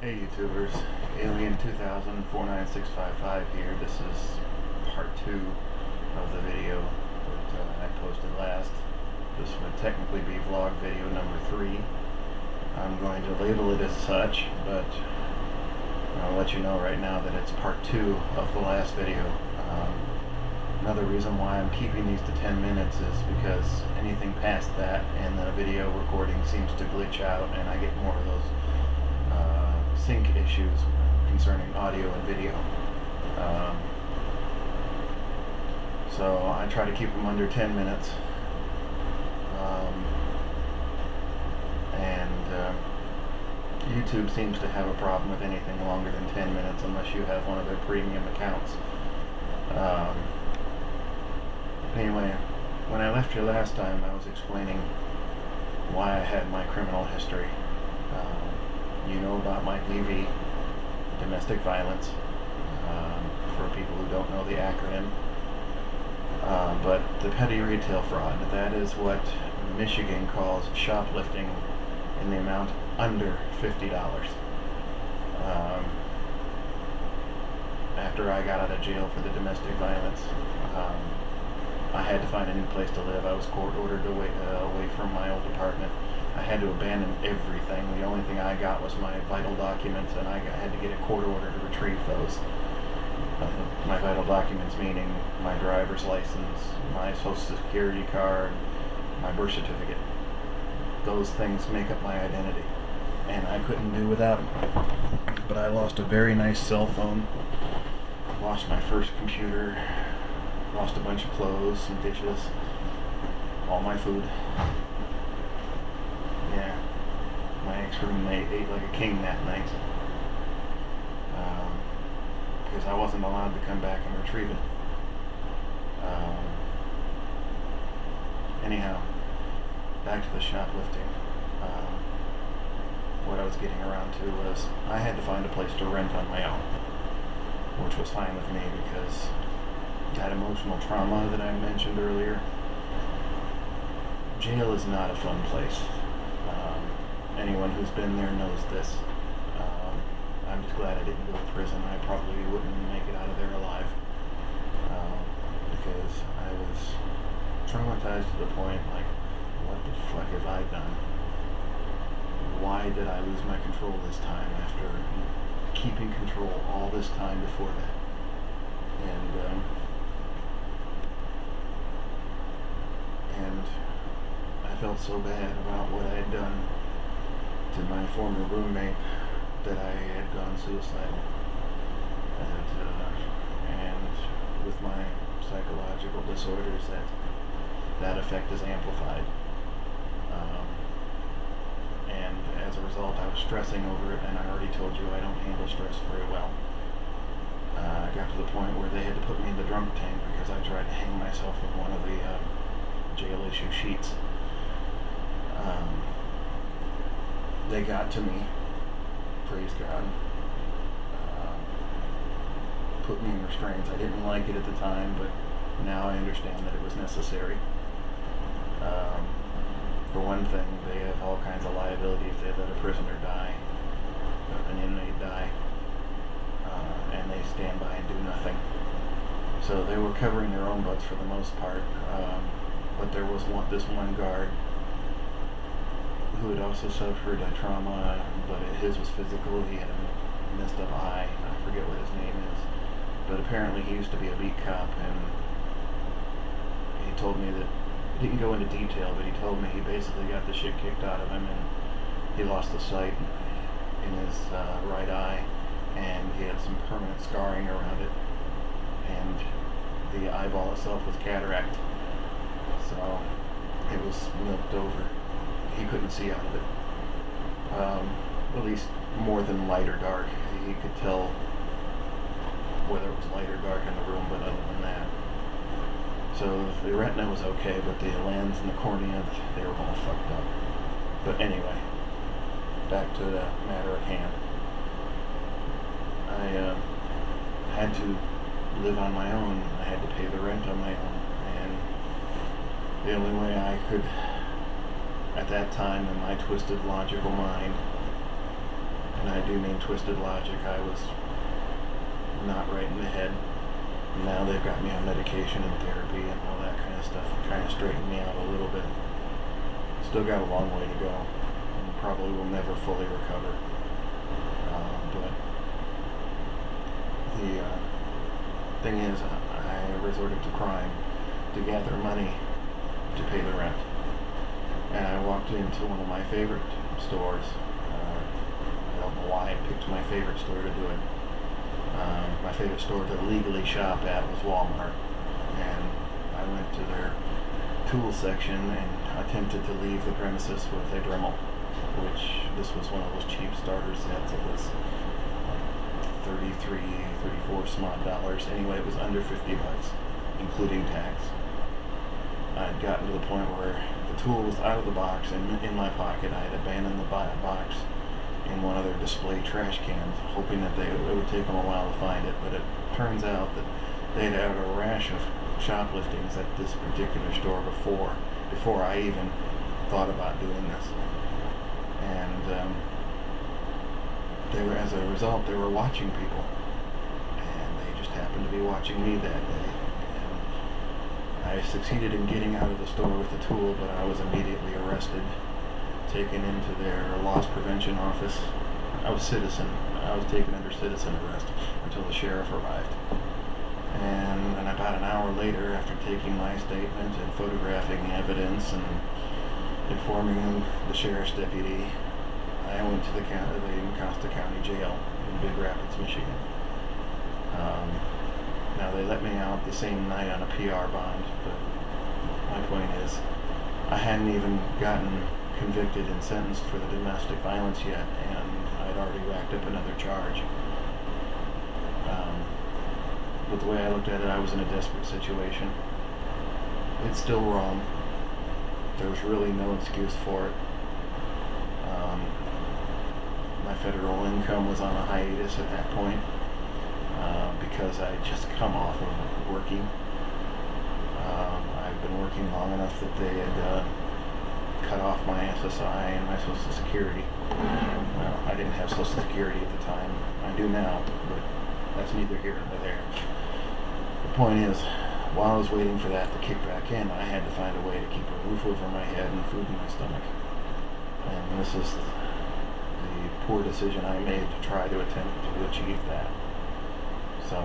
Hey YouTubers, Alien 2000-49655 here. This is part 2 of the video that I posted last. This would technically be vlog video number 3. I'm going to label it as such, but I'll let you know right now that it's part 2 of the last video. Another reason why I'm keeping these to 10 minutes is because anything past that and the video recording seems to glitch out and I get more of those sync issues concerning audio and video. So I try to keep them under 10 minutes. YouTube seems to have a problem with anything longer than 10 minutes unless you have one of their premium accounts. Anyway, when I left you last time, I was explaining why I had my criminal history. You know about my DV, domestic violence, for people who don't know the acronym. But the petty retail fraud, that is what Michigan calls shoplifting in the amount under $50. After I got out of jail for the domestic violence, I had to find a new place to live. I was court ordered away from my old apartment. I had to abandon everything. The only thing I got was my vital documents, and I had to get a court order to retrieve those. My vital documents meaning my driver's license, my social security card, my birth certificate. Those things make up my identity, and I couldn't do without them. But I lost a very nice cell phone, lost my first computer, lost a bunch of clothes, some dishes, all my food. Yeah, my ex-roommate ate like a king that night, because I wasn't allowed to come back and retrieve it. Anyhow, back to the shoplifting. What I was getting around to was I had to find a place to rent on my own, which was fine with me because that emotional trauma that I mentioned earlier. Jail is not a fun place. Anyone who's been there knows this. I'm just glad I didn't go to prison. I probably wouldn't make it out of there alive, because I was traumatized to the point, like, what the fuck have I done? Why did I lose my control this time after keeping control all this time before that? And I felt so bad about what I had done to my former roommate that I had gone suicidal. And with my psychological disorders, that effect is amplified. And as a result, I was stressing over it, and I already told you I don't handle stress very well. I got to the point where they had to put me in the drunk tank because I tried to hang myself with one of the jail issue sheets. They got to me, praise God, put me in restraints. I didn't like it at the time, but now I understand that it was necessary. For one thing, they have all kinds of liability if they let a prisoner die, an inmate die, and they stand by and do nothing. So they were covering their own butts for the most part, but there was this one guard who had also suffered a trauma, but his was physical. He had a messed up eye. I forget what his name is, but apparently he used to be a beat cop, and he told me that, he didn't go into detail, but he told me he basically got the shit kicked out of him, and he lost the sight in his right eye, and he had some permanent scarring around it, and the eyeball itself was cataract, so it was milked over. He couldn't see out of it, at least more than light or dark. He could tell whether it was light or dark in the room, but other than that. So the retina was okay, but the lens and the cornea, they were all fucked up. But anyway, back to the matter at hand. I had to live on my own. I had to pay the rent on my own, and the only way I could, at that time in my twisted logical mind, and I do mean twisted logic. I was not right in the head. Now they've got me on medication and therapy and all that kind of stuff, and kind of straightened me out a little bit. Still got a long way to go, and probably will never fully recover. But the thing is, I resorted to crime to gather money to pay the rent. And I walked into one of my favorite stores. I don't know why I picked my favorite store to do it. My favorite store to legally shop at was Walmart. And I went to their tool section and attempted to leave the premises with a Dremel, which this was one of those cheap starter sets. It was 33, 34 some odd dollars. Anyway, it was under 50 bucks, including tax. I'd gotten to the point where the tool was out of the box and in my pocket. I had abandoned the box in one of their display trash cans, hoping that it would take them a while to find it. But it turns out that they'd had a rash of shopliftings at this particular store before I even thought about doing this. And as a result, they were watching people, and they just happened to be watching me that day. I succeeded in getting out of the store with the tool, but I was immediately arrested, taken into their loss prevention office. I was taken under citizen arrest until the sheriff arrived. And about an hour later, after taking my statement and photographing evidence and informing the sheriff's deputy, I went to the Mecosta County Jail in Big Rapids, Michigan. Now they let me out the same night on a PR bond, but my point is, I hadn't even gotten convicted and sentenced for the domestic violence yet, and I'd already racked up another charge. But the way I looked at it, I was in a desperate situation. It's still wrong. There's really no excuse for it. My federal income was on a hiatus at that point. Because I had just come off of working. I've been working long enough that they had cut off my SSI and my Social Security. Well, I didn't have Social Security at the time. I do now, but that's neither here nor there. The point is, while I was waiting for that to kick back in, I had to find a way to keep a roof over my head and food in my stomach. And this is the poor decision I made to try to attempt to achieve that. So,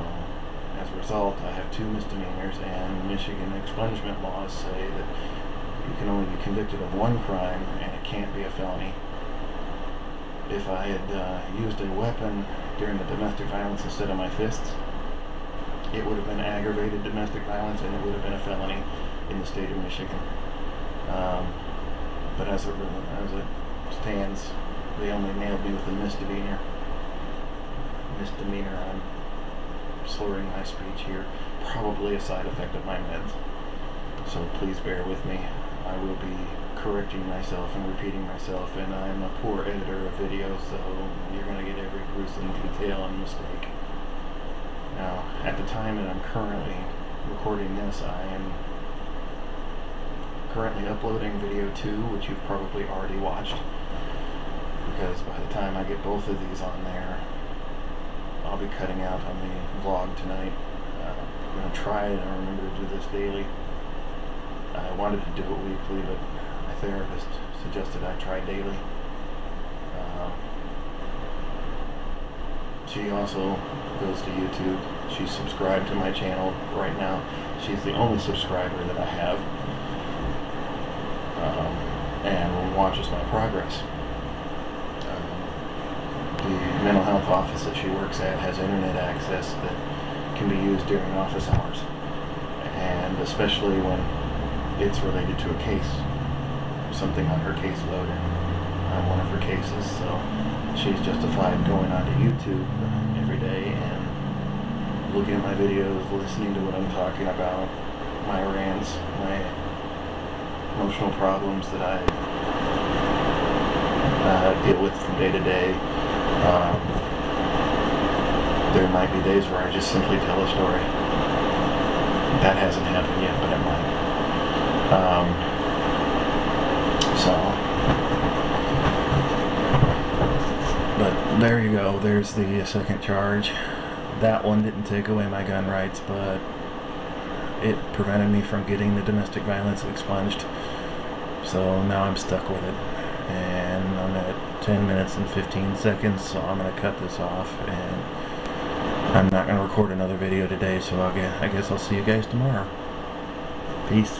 as a result, I have 2 misdemeanors, and Michigan expungement laws say that you can only be convicted of 1 crime, and it can't be a felony. If I had used a weapon during the domestic violence instead of my fists, it would have been aggravated domestic violence, and it would have been a felony in the state of Michigan. But as it stands, they only nailed me with a misdemeanor. I'm slurring my speech here, probably a side effect of my meds. So please bear with me. I will be correcting myself and repeating myself, and I'm a poor editor of videos, so you're going to get every gruesome detail and mistake. Now, at the time that I'm currently recording this, I am currently uploading video 2, which you've probably already watched, because by the time I get both of these on there, I'll be cutting out on the vlog tonight. I'm going to try and remember to do this daily. I wanted to do it weekly, but my therapist suggested I try daily. She also goes to YouTube. She's subscribed to my channel right now. She's the only subscriber that I have, and watches my progress. The mental health office that she works at has internet access that can be used during office hours, and especially when it's related to a case, something on her caseload, on one of her cases. So she's justified going onto YouTube every day and looking at my videos, listening to what I'm talking about, my rants, my emotional problems that I deal with from day to day. There might be days where I just simply tell a story. That hasn't happened yet, but it might. But there you go. There's the second charge. That one didn't take away my gun rights, but it prevented me from getting the domestic violence expunged. So now I'm stuck with it. And I'm at 10 minutes and 15 seconds, so I'm going to cut this off. And I'm not going to record another video today, so I guess I'll see you guys tomorrow. Peace.